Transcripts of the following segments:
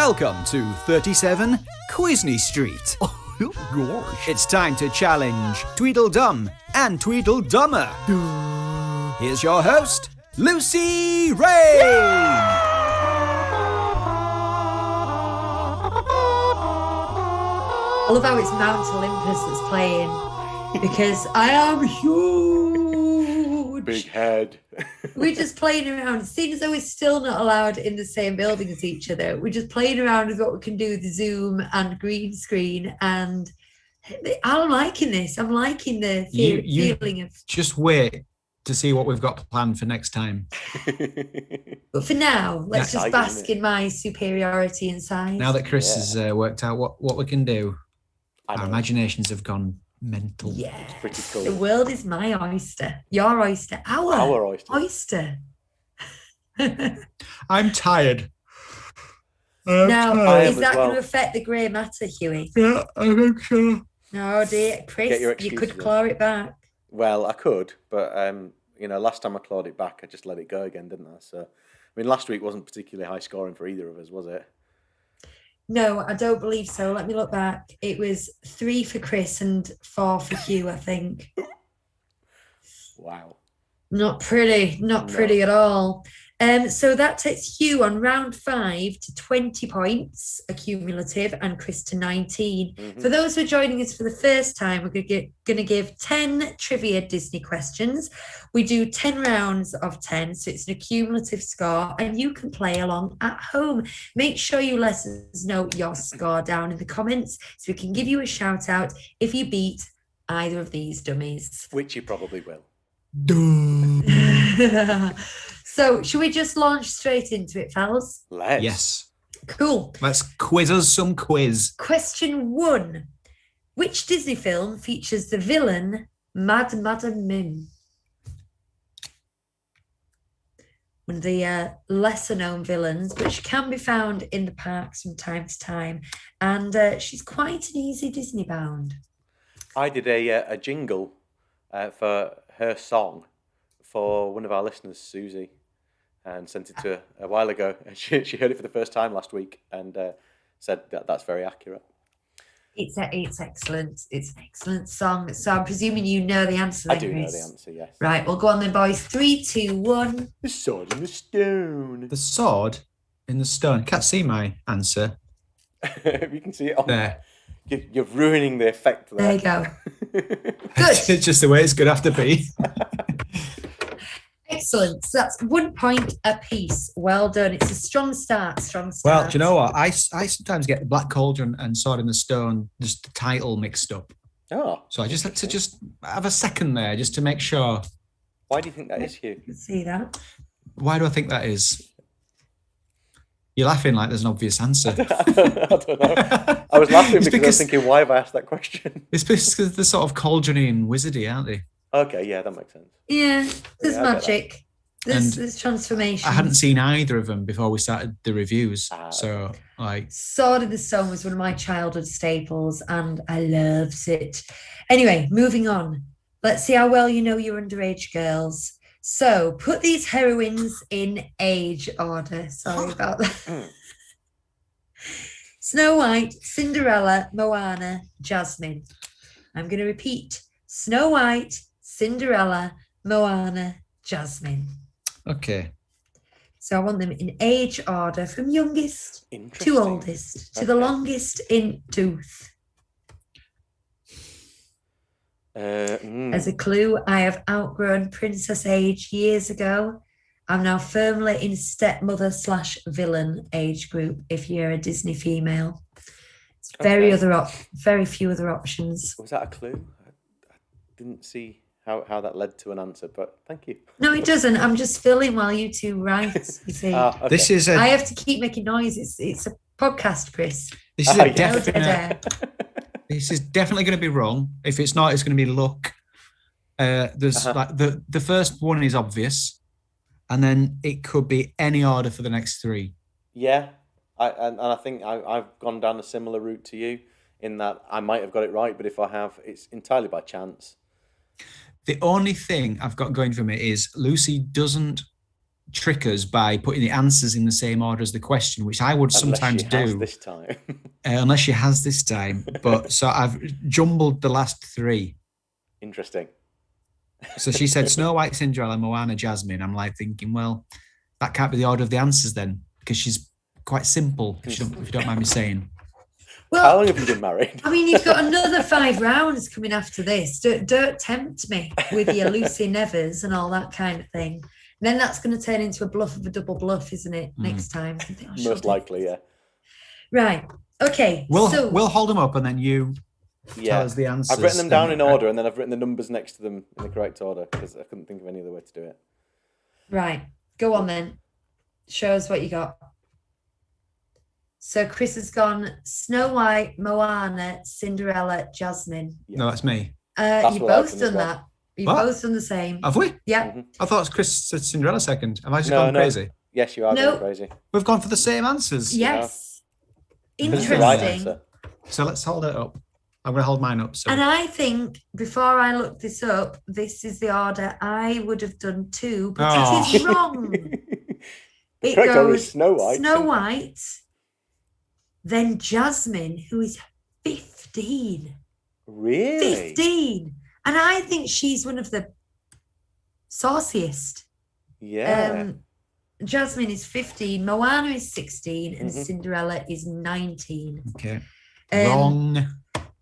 Welcome to 37 Quizney Street. Oh, gosh. It's time to challenge Tweedledum and Tweedledummer. Here's your host, Lucy Rain. I love how it's Mount Olympus that's playing because I am huge. Big head. We're just playing around. Seeing as though we're still not allowed in the same building as each other, we're just playing around with what we can do with the Zoom and green screen. And I'm liking this. I'm liking the feeling of. Just wait to see what we've got planned for next time. But for now, let's just bask in my superiority and size. Now that Chris has worked out what we can do, our imaginations have gone mental. Yeah, it's pretty cool. The world is my oyster. Your oyster. Our oyster. I'm tired. Now, is that going to affect the grey matter, Huey? Yeah, I think so. Oh dear, Chris, you could claw it back. Well, I could, but last time I clawed it back, I just let it go again, didn't I? So, I mean, last week wasn't particularly high scoring for either of us, was it? No, I don't believe so. Let me look back. It was 3 for Chris and 4 for Hugh, I think. Wow. Not pretty at all. So that takes Hugh on round 5 to 20 points accumulative and Chris to 19. Mm-hmm. For those who are joining us for the first time, we're going to give 10 trivia Disney questions. We do 10 rounds of 10, so it's an accumulative score, and you can play along at home. Make sure you let us know your score down in the comments so we can give you a shout out if you beat either of these dummies. Which you probably will. So, should we just launch straight into it, fellas? Let's. Yes. Cool. Let's quiz us some quiz. Question 1. Which Disney film features the villain, Madam Mim? One of the lesser-known villains, but she can be found in the parks from time to time. And she's quite an easy Disney-bound. I did a jingle for her song for one of our listeners, Susie, and sent it to her a while ago. And she heard it for the first time last week and said that's very accurate. It's excellent. It's an excellent song. So I'm presuming you know the answer then, I do Chris. know the answer, yes. Right, well, go on then, boys. 3, 2, 1. The sword in the stone. The sword in the stone. Can't see my answer. You can see it on there. You're ruining the effect there. There you go. Good. It's just the way it's going to have to be. Excellent. So that's 1 point apiece. Well done. It's a strong start. Well, do you know what? I sometimes get Black Cauldron and Sword in the Stone, just the title mixed up. Oh. So I just had to just have a second there just to make sure. Why do you think that is, Hugh? See that? Why do I think that is? You're laughing like there's an obvious answer. I don't know. I was laughing because I was thinking, why have I asked that question? It's because they're sort of cauldron-y and wizardy, aren't they? Okay, yeah, that makes sense. Yeah, there's magic. There's transformation. I hadn't seen either of them before we started the reviews. So, Sword in the Stone was one of my childhood staples, and I loved it. Anyway, moving on. Let's see how well you know your underage girls. So, put these heroines in age order. Sorry about that. Snow White, Cinderella, Moana, Jasmine. I'm going to repeat. Snow White, Cinderella, Moana, Jasmine. Okay. So I want them in age order from youngest to oldest to the longest in tooth. As a clue, I have outgrown princess age years ago. I'm now firmly in stepmother/villain age group if you're a Disney female. It's very few other options. Was that a clue? I didn't see how that led to an answer, but thank you. No, it doesn't. I'm just filling while you two write, you see. Okay. This is I have to keep making noise. It's a podcast, Chris. This is This is definitely going to be wrong. If it's not, it's going to be luck. There's like the first one is obvious, and then it could be any order for the next 3. Yeah, I think I've gone down a similar route to you in that I might have got it right, but if I have, it's entirely by chance. The only thing I've got going for me is Lucy doesn't trick us by putting the answers in the same order as the question, which I would sometimes do. This time. Unless she has this time. But so I've jumbled the last three. Interesting. So she said Snow White, Cinderella, Moana, Jasmine. I'm like thinking, well, that can't be the order of the answers then, because she's quite simple, if you don't mind me saying. Well, how long have you been married? I mean, you've got another 5 rounds coming after this. Don't tempt me with your Lucy Nevers and all that kind of thing. And then that's going to turn into a bluff of a double bluff, isn't it? Next time. Most likely, yeah. Right. Okay. We'll hold them up and then you tell us the answers. I've written them down in order and then I've written the numbers next to them in the correct order because I couldn't think of any other way to do it. Right. Go on then. Show us what you got. So Chris has gone Snow White, Moana, Cinderella, Jasmine. Yes. No, that's me. You've both done that. You've both done the same. Have we? Yeah. Mm-hmm. I thought Chris said Cinderella second. Have I just gone crazy? Yes, you are going crazy. We've gone for the same answers. Yes. Interesting. Right Interesting. answer. So let's hold it up. I'm going to hold mine up. So. And I think before I looked this up, this is the order I would have done too, but it is wrong. It correct order goes is Snow White. Snow White, then Jasmine, who is 15. Really? 15. And I think she's one of the sauciest. Yeah. Jasmine is 15, Moana is 16, and Cinderella is 19. Okay. Wrong.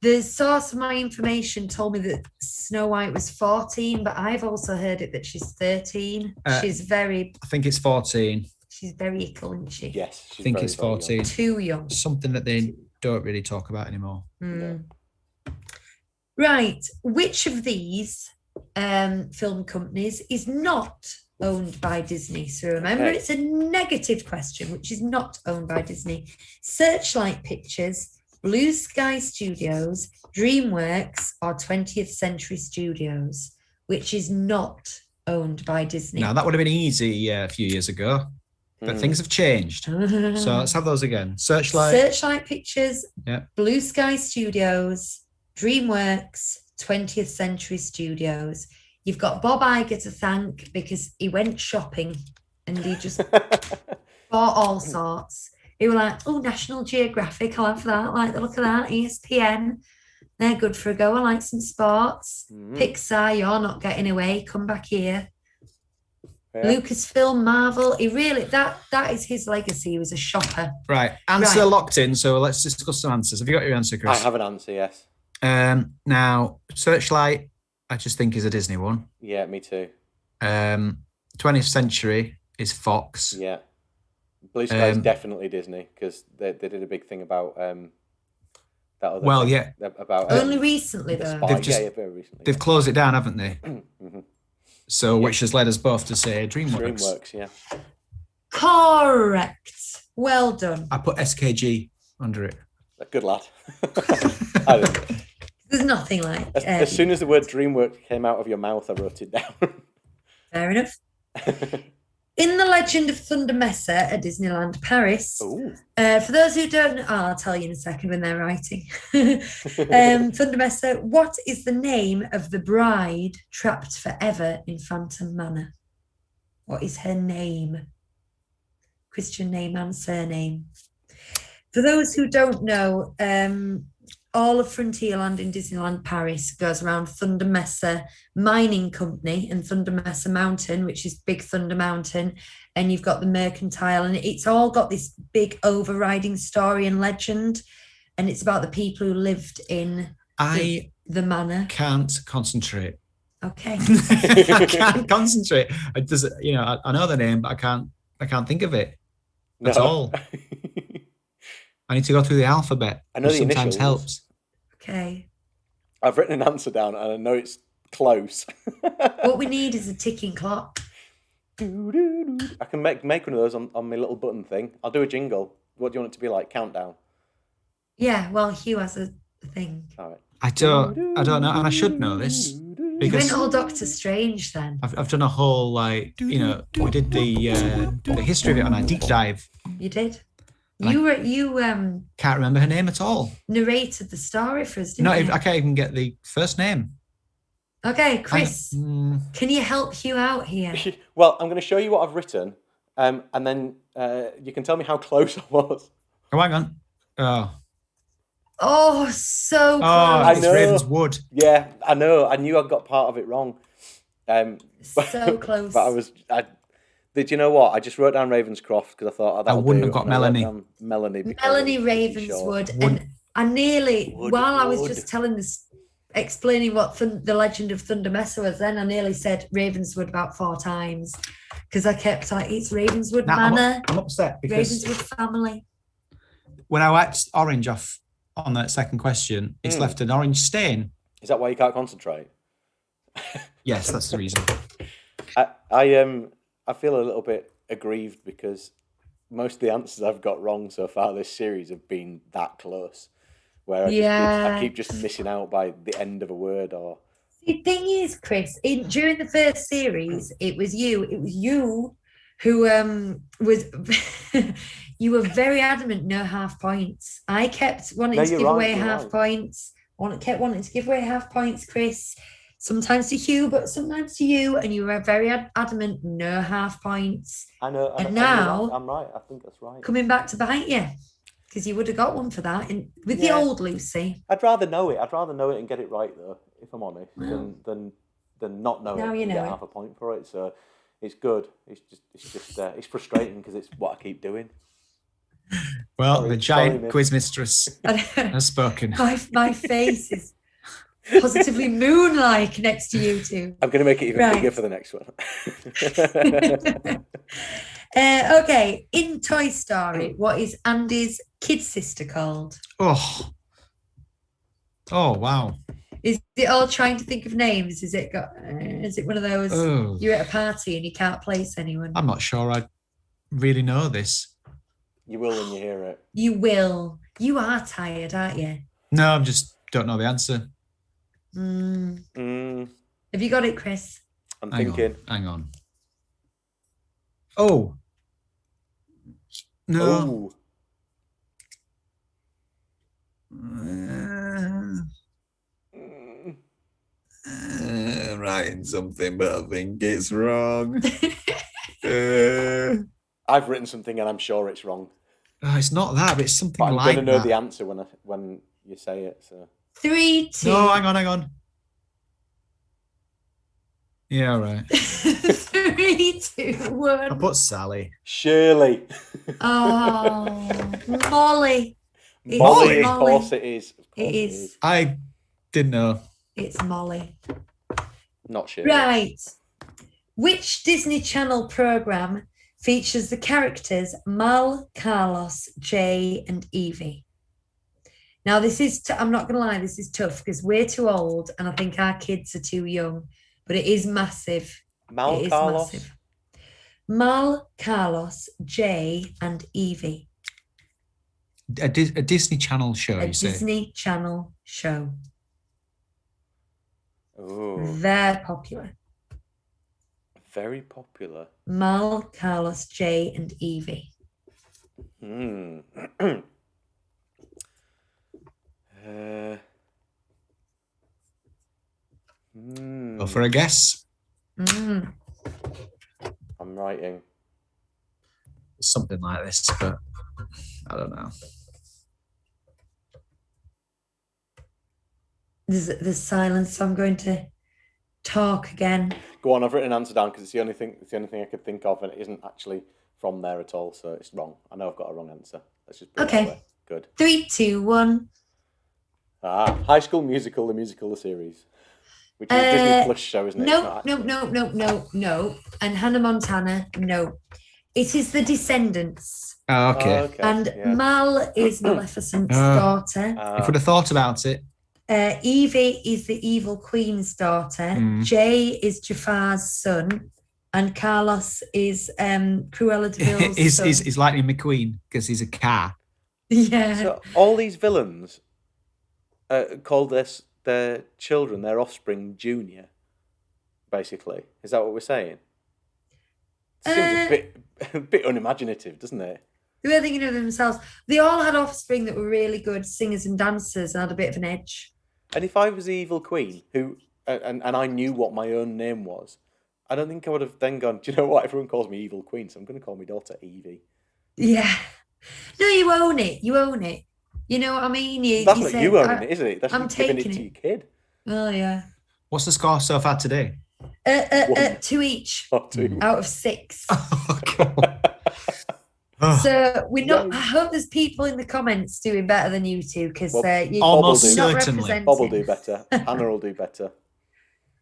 The source of my information told me that Snow White was 14, but I've also heard it that she's 13. I think it's 14. She's very ickle, isn't she? Yes. I think it's 14. Too young. Something that they don't really talk about anymore. No. Right. Which of these film companies is not owned by Disney? So remember, it's a negative question, which is not owned by Disney. Searchlight Pictures, Blue Sky Studios, DreamWorks, or 20th Century Studios, which is not owned by Disney. Now, that would have been easy a few years ago, but things have changed. So let's have those again. Searchlight Pictures, yeah. Blue Sky Studios, DreamWorks, 20th Century Studios. You've got Bob Iger to thank because he went shopping and he just bought all sorts. He were like, oh, National Geographic, I'll have that. Like the look of that. ESPN, they're good for a go. I like some sports. Pixar, you're not getting away. Come back here. Yeah. Lucasfilm, Marvel. He really, that is his legacy. He was a shopper. Right. Answer locked in. So let's discuss some answers. Have you got your answer, Chris? I have an answer, yes. Now, Searchlight, I just think is a Disney one. Yeah, me too. 20th Century is Fox. Yeah. Blue Sky is definitely Disney because they did a big thing about that other. Well, thing, yeah. About only recently though. Very recently. They've closed it down, haven't they? So, which has led us both to say DreamWorks. DreamWorks, yeah. Correct. Well done. I put SKG under it. Good lad. I don't know. There's nothing like. As soon as the word DreamWorks came out of your mouth, I wrote it down. Fair enough. In The Legend of Thunder Mesa at Disneyland Paris, for those who don't know, I'll tell you in a second when they're writing. Thunder Mesa, what is the name of the bride trapped forever in Phantom Manor? What is her name? Christian name and surname. For those who don't know, all of Frontierland in Disneyland Paris goes around Thunder Mesa Mining Company and Thunder Mesa Mountain, which is Big Thunder Mountain, and you've got the Mercantile, and it's all got this big overriding story and legend, and it's about the people who lived in the manor. Can't concentrate. Okay. I can't concentrate. I know the name, but I can't think of it. That's all. I need to go through the alphabet. I know which the sometimes initials. helps. Okay. I've written an answer down and I know it's close. What we need is a ticking clock. I can make one of those on my little button thing. I'll do a jingle. What do you want it to be like? Countdown. Yeah, well, Hugh has a thing. All right. I don't know, and I should know this You went all Doctor Strange then. I've done a whole we did the history of it on a deep dive. You did. You Can't remember her name at all. Narrated the story for us, didn't you? I can't even get the first name. Okay, Chris, can you help Hugh out here? Well, I'm going to show you what I've written, And then you can tell me how close I was. Oh, hang on. Oh, so close. I It's know. Ravenswood. Yeah, I know. I knew I got part of it wrong. So close. But did you know what? I just wrote down Ravenscroft because I thought, that'll wouldn't do. have got And I wrote Melanie. down Melanie. because Melanie it was pretty short. Ravenswood. And I nearly, while I was Wood. just explaining what the Legend of Thunder Mesa was, then I nearly said Ravenswood about 4 times because I kept like, it's Ravenswood Manor. I'm upset because Ravenswood family. when I wiped orange off on that second question, it's left an orange stain. Is that why you can't concentrate? Yes, that's the reason. I feel a little bit aggrieved because most of the answers I've got wrong so far this series have been that close, where I keep just missing out by the end of a word. Or The thing is, Chris, during the first series, it was you who was you were very adamant no half points. I kept wanting to give away half points. Kept wanting to give away half points, Chris. Sometimes to Hugh, but sometimes to you, and you were very adamant no half points. I know. And now I'm right. I think that's right. Coming back to bite you, because you would have got one for that with the old Lucy. I'd rather know it. I'd rather know it and get it right, though, if I'm honest, than not know Now it you and know get it. half a point for it. So it's good. It's frustrating because it's what I keep doing. Well, the giant quiz mistress has spoken. My face is positively moon-like next to you two. I'm going to make it even bigger for the next one. Okay, in Toy Story, what is Andy's kid sister called? Oh, wow. Is it all trying to think of names? Is it one of those you're at a party and you can't place anyone? I'm not sure I really know this. You will when you hear it. You will. You are tired, aren't you? No, I just don't know the answer. Have you got it, Chris? I'm thinking. Hang on. Oh. No. Writing something, but I think it's wrong. I've written something and I'm sure it's wrong. Oh, it's not that, but it's something but I'm like that. I'm going to know the answer when you say it. So 3, 2. No, hang on. Yeah, right. 3, 2, 1. I put Sally. Shirley. Oh, Molly. Molly, of course it is. It is. I didn't know. It's Molly. Not Shirley. Right. Which Disney Channel program features the characters Mal, Carlos, Jay, and Evie? Now, this is, I'm not going to lie, this is tough because we're too old and I think our kids are too young, but it is massive. Mal, Carlos? Massive. Mal, Carlos, Jay, and Evie. A Disney Channel show, A you say? Disney Channel show. Oh. Very popular. Very popular. Mal, Carlos, Jay, and Evie. Go for a guess. I'm writing. Something like this, but I don't know. There's silence, so I'm going to talk again. Go on, I've written an answer down because it's the only thing I could think of, and it isn't actually from there at all, so it's wrong. I know I've got a wrong answer. Let's just put it that way. Good. 3, 2, 1. High School Musical, the musical, the series, which is a Disney Plus show, isn't it? No. And Hannah Montana, no. It is The Descendants. Oh, okay. And Mal is Maleficent's daughter. If we'd have thought about it. Evie is the Evil Queen's daughter. Jay is Jafar's son. And Carlos is Cruella de Vil's son. He's Lightning McQueen because he's a car. Yeah. So all these villains call their children, their offspring, Junior, basically. Is that what we're saying? Seems a bit unimaginative, doesn't it? They were thinking of themselves. They all had offspring that were really good singers and dancers and had a bit of an edge. And if I was the evil queen, and I knew what my own name was, I don't think I would have then gone, do you know what? Everyone calls me Evil Queen, so I'm going to call my daughter Evie. Yeah. No, you own it. You own it. You know what I mean? That's not you owning it, is it? That's I'm you giving it taking to your kid. Oh, yeah. What's the score so far today? 2 each Oh, 2. out of 6. Oh, God. So we're not. Yay. I hope there's people in the comments doing better than you two because you're almost not certainly. representing. Bob will do better. Hannah will do better.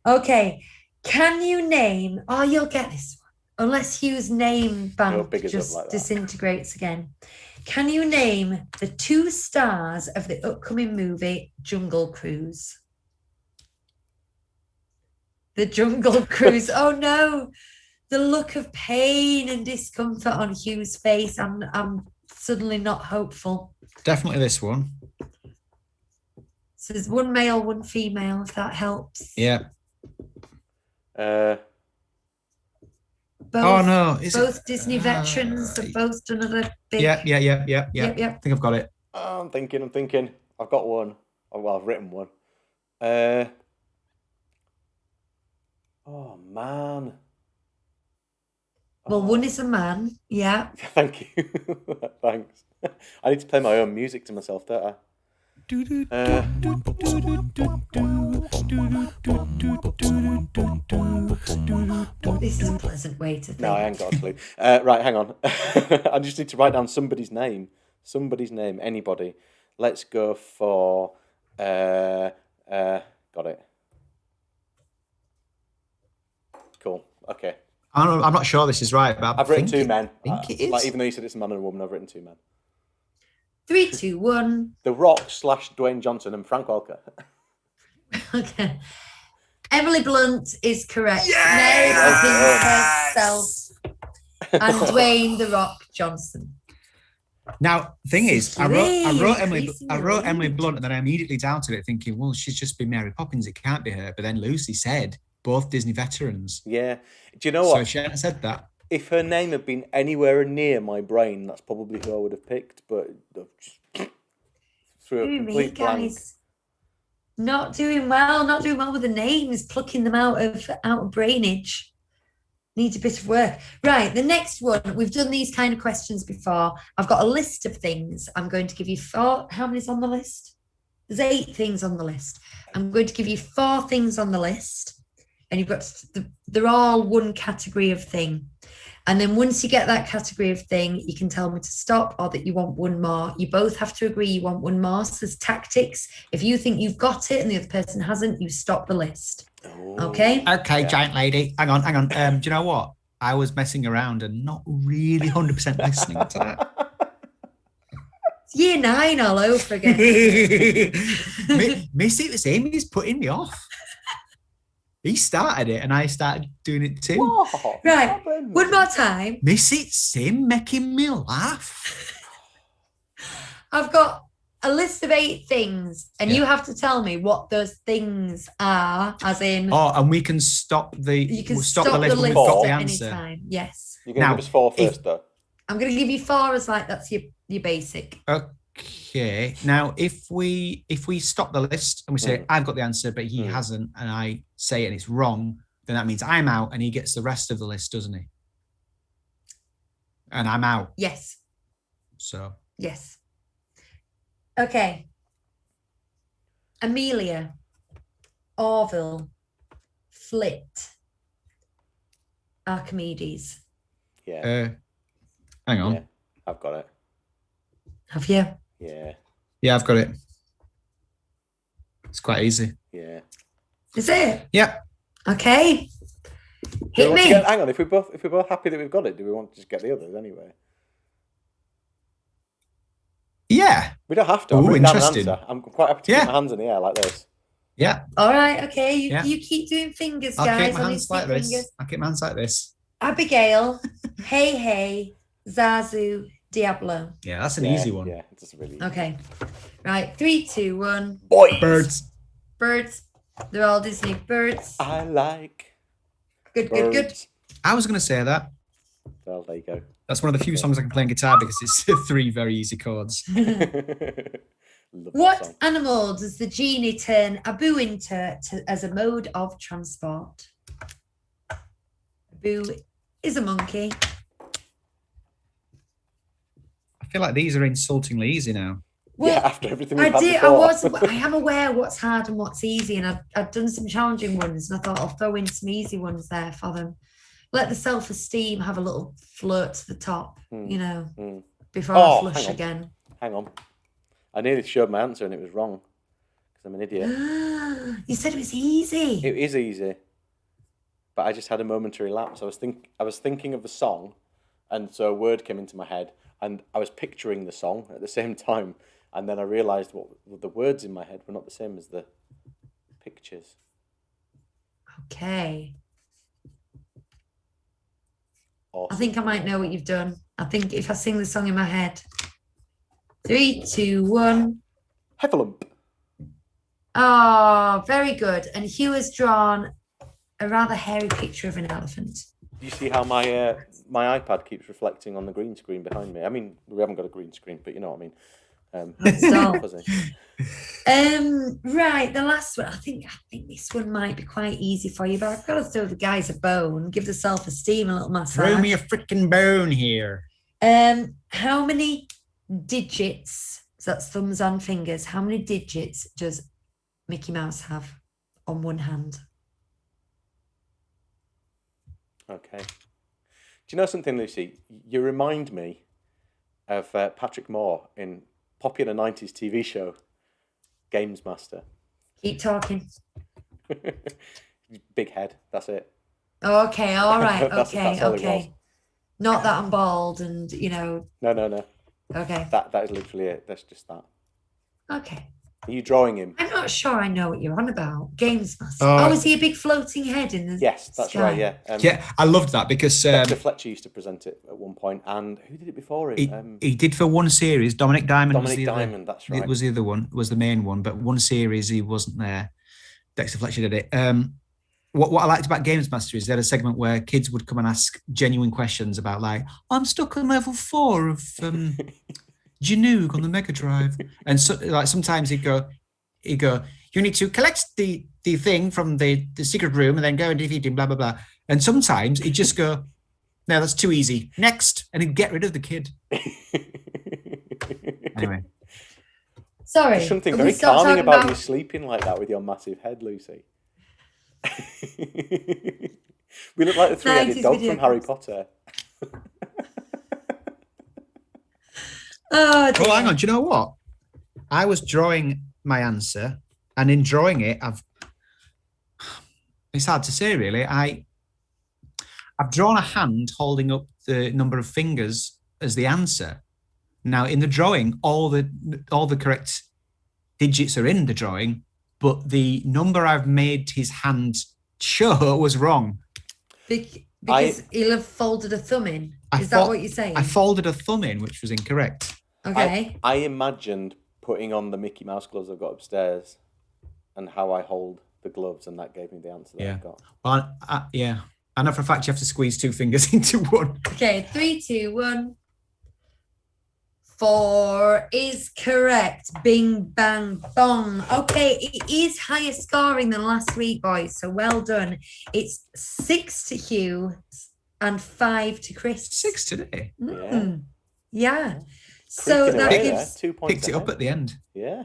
Okay. Can you name? Oh, you'll get this one. Unless Hugh's name bank just like disintegrates again. Can you name the 2 stars of the upcoming movie Jungle Cruise? The Jungle Cruise. Oh no. The look of pain and discomfort on Hugh's face. I'm suddenly not hopeful. Definitely this one. So there's 1 male, 1 female, if that helps. Yeah. Both, oh no! both Disney veterans have both done another big. Yeah. Yep. I think I've got it. I'm thinking. I've got one. Well, I've written one. Oh man. Well, one is a man. Yeah. Thank you. Thanks. I need to play my own music to myself, don't I? This is a pleasant way to think. No, I ain't got a clue. Right, hang on. I just need to write down somebody's name. Anybody. Let's go for... got it. Cool. Okay. I'm not sure this is right, but I've written 2 men. I think it is. Like, even though you said it's a man and a woman, I've written 2 men. 3, 2, 1. The Rock / Dwayne Johnson and Frank Walker. Okay. Emily Blunt is correct. Yes! Mary Poppins herself. And Dwayne The Rock Johnson. Now, thing is, I wrote Emily Blunt, and then I immediately doubted it, thinking, well, she's just been Mary Poppins. It can't be her. But then Lucy said both Disney veterans. Yeah. Do you know what? So she hadn't said that. If her name had been anywhere near my brain, that's probably who I would have picked. But just through a complete blank. Not doing well with the names, plucking them out of brainage. Needs a bit of work. Right, the next one. We've done these kind of questions before. I've got a list of things. I'm going to give you 4. How many's on the list? There's 8 things on the list. I'm going to give you 4 things on the list. And you've got they're all one category of thing. And then once you get that category of thing, you can tell me to stop or that you want 1 more. You both have to agree you want 1 more. So there's tactics. If you think you've got it and the other person hasn't, you stop the list. Okay? Okay, giant lady. Hang on. Do you know what? I was messing around and not really 100% listening to that. It's year 9 all over again. Missy was saying he's putting me off. He started it and I started doing it too. Whoa, right, 1 more time. Missy, same making me laugh. I've got a list of 8 things, and you have to tell me what those things are, as in... Oh, and we can stop the... You can stop stop the list the when list we've got the at answer. any time. Yes. You're going to give us 4 first, though. I'm going to give you 4 as like that's your basic. Okay. Now, if we stop the list and we say, I've got the answer, but he hasn't, and I say it and it's wrong, then that means I'm out and he gets the rest of the list, doesn't he? And I'm out. Yes. So. Yes. Okay. Amelia, Orville, Flit, Archimedes. Yeah. Hang on. Yeah, I've got it. Have you? Yeah. Yeah, I've got it. It's quite easy. Yeah. Is it? Yep. Okay. Hit me. Hang on. If we're both happy that we've got it, do we want to just get the others anyway? Yeah. We don't have to. Ooh, interesting. I'm quite happy to keep my hands in the air like this. Yeah. All right. Okay. You keep doing fingers, guys. I'll keep my hands like this. I'll keep my hands like this. Abigail, Hey, Zazu, Diablo. Yeah, that's an easy one. Yeah, it's really easy. Okay. Right. 3, 2, 1. Boys. Birds. They're all Disney birds. I like. Good. I was going to say that. Well, there you go. That's one of the few songs I can play on guitar because it's 3 very easy chords. What animal does the genie turn Abu into as a mode of transport? Boo is a monkey. I feel like these are insultingly easy now. Well, yeah, after everything we've had before. I am aware what's hard and what's easy, and I've done some challenging ones, and I thought I'll throw in some easy ones there for them. Let the self-esteem have a little flirt to the top, before I flush again. Hang on. I nearly showed my answer and it was wrong because I'm an idiot. You said it was easy. It is easy, but I just had a momentary lapse. I was thinking of the song, and so a word came into my head, and I was picturing the song at the same time, and then I realised what the words in my head were not the same as the pictures. Okay. Awesome. I think I might know what you've done. I think if I sing the song in my head. 3, 2, 1. Heffalump. Oh, very good. And Hugh has drawn a rather hairy picture of an elephant. Do you see how my my iPad keeps reflecting on the green screen behind me? I mean, we haven't got a green screen, but you know what I mean. Right, the last one. I think this one might be quite easy for you, but I've got to throw the guys a bone, give the self-esteem a little massage. Throw me a freaking bone here. How many digits, so that's thumbs and fingers, how many digits does Mickey Mouse have on one hand? Okay. Do you know something, Lucy? You remind me of Patrick Moore in popular 90s TV show, Games Master. Keep talking. Big head, that's it. Okay, all right, That's all it was. okay. Not that I'm bald and, No. Okay. That is literally it. That's just that. Okay. Are you drawing him? I'm not sure I know what you're on about. Games Master. Is he a big floating head in the Yes, that's sky? right, yeah. Yeah, I loved that because... Dexter Fletcher used to present it at one point, and who did it before him? He did for one series. Dominic Diamond That's right. It was the other one, was the main one, but one series he wasn't there. Dexter Fletcher did it. What I liked about Games Master is they had a segment where kids would come and ask genuine questions about, like, I'm stuck on level 4 of Janoog on the Mega Drive. And so, like, sometimes he'd go, you need to collect the thing from the secret room and then go and defeat him, blah, blah, blah. And sometimes he'd just go, no, that's too easy. Next. And he'd get rid of the kid. Anyway. Sorry. There's something very calming about you sleeping like that with your massive head, Lucy. We look like the three-headed dog from Harry Potter. Oh, hang on. Do you know what? I was drawing my answer, and in drawing it, it's hard to say really. I've drawn a hand holding up the number of fingers as the answer. Now, in the drawing, all the correct digits are in the drawing, but the number I've made his hand show was wrong. Because he'll have folded a thumb in. Is that what you're saying? I folded a thumb in, which was incorrect. Okay. I imagined putting on the Mickey Mouse gloves I've got upstairs and how I hold the gloves, and that gave me the answer that I got. Well, I know for a fact you have to squeeze 2 fingers into one. Okay, 3, 2, 1. 4 is correct. Bing, bang, bong. Okay, it is higher scoring than last week, boys. So well done. It's 6 to Hugh and 5 to Chris. 6 today. Yeah. So that gives 2 points. Picked it up at the end. Yeah.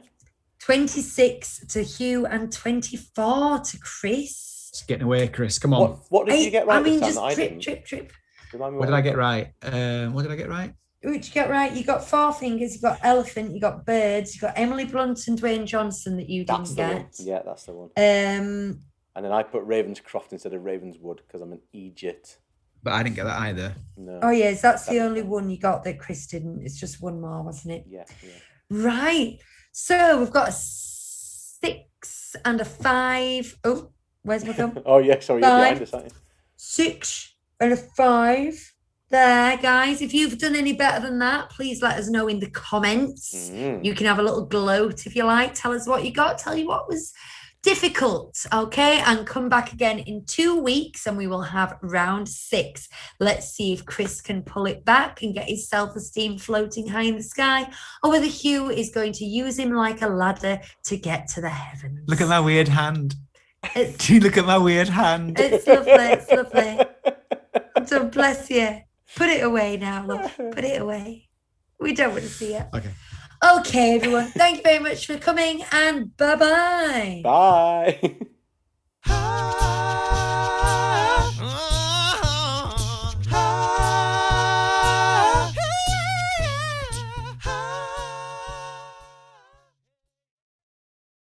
26 to Hugh and 24 to Chris. It's getting away, Chris. Come on. What did you get right this time just that I didn't? trip. What did I get right? What did I get right? Which you get right? You got 4 fingers, you got elephant, you got birds, you got Emily Blunt and Dwayne Johnson that you didn't get. One. Yeah, that's the one. And then I put Ravenscroft instead of Ravenswood because I'm an idiot. But I didn't get that either. No. Oh yes, that's the only one you got that Chris didn't. It's just one more, wasn't it? Yeah. Right. So we've got a 6 and a 5. Oh, where's my thumb? Oh yeah, sorry, you're behind us, aren't you? 6 and a 5. There, guys. If you've done any better than that, please let us know in the comments. You can have a little gloat if you like. Tell us what you got. Tell you what was difficult, okay? And come back again in 2 weeks and we will have round 6. Let's see if Chris can pull it back and get his self-esteem floating high in the sky, or whether Hugh is going to use him like a ladder to get to the heavens. Look at my weird hand. Do you look at my weird hand? It's lovely. It's lovely. done, bless you. Put it away now, love. Put it away. We don't want to see it. Okay. Okay, everyone. Thank you very much for coming, and bye-bye. Bye.